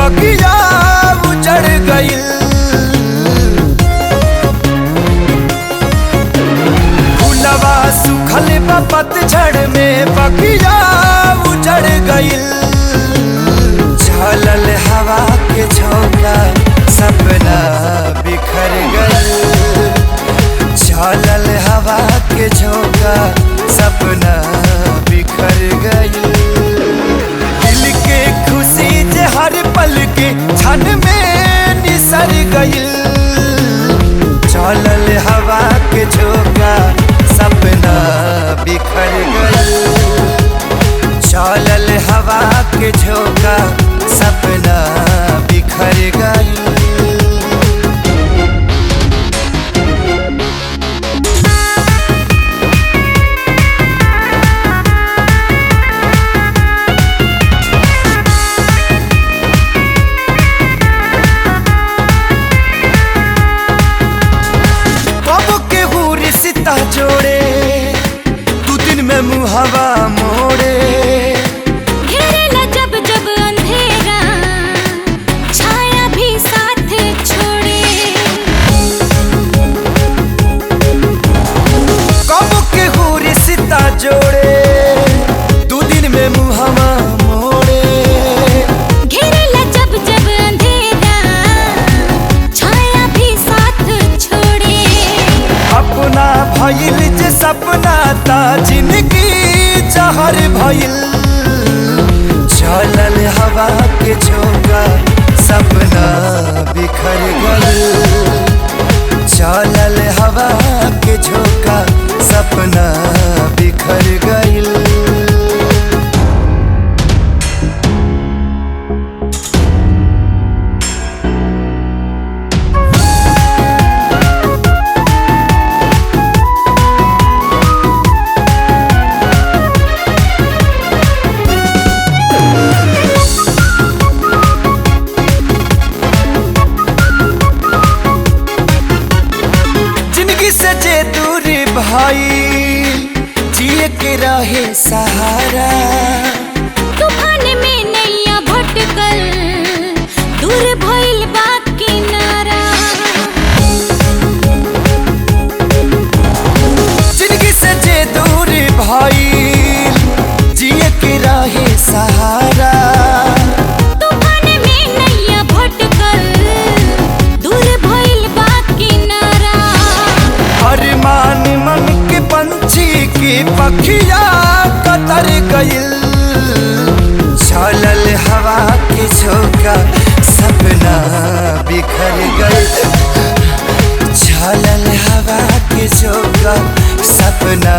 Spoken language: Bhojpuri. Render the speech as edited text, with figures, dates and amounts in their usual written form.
बगिया उजड़ गइल। फूलवा सुखल बा पतझड़ में बगिया उजड़ गइल। झलल हवा के झोंका सपना बिखर गइल। झलल हवा के झोंका सपना बिखर गइल। दिल के खुशी जे हर पल के क्षण में निसर गइल। झलल हवा के झोंका सपना बिखर गइल। झलल हवा के झोंका सपना बिखर गइल। जोड़े तू दिन में मुहवा मोड़े। घेरेला जब जब अंधेरा छाया भी साथ छोड़े। कब के हो रिश्ता जोड़े तू दिन में मुहवा मोड़े। घेरेला जब जब अंधेरा छाया भी साथ छोड़े। अपना भइल जे सपना ता जिंदगी जहर भइल। झलल हवा के झोंका सपना बिखर गइल। झलल हवा के झोंका सपना बिखर गइल। से दूरी भाई जिए के रहे सहारा। तूफान में नैया भटकल दूर भइल बा किनारा। जिंदगी से जे दूरी भाई जिए के रहे सहारा। तूफान में नैया भटकल दूर भइल बा किनारा। अरमान मन के पंछी की पखिया कतर गइल। झलल हवा के झोंका सपना बिखर गइल। झलल हवा के झोंका सपना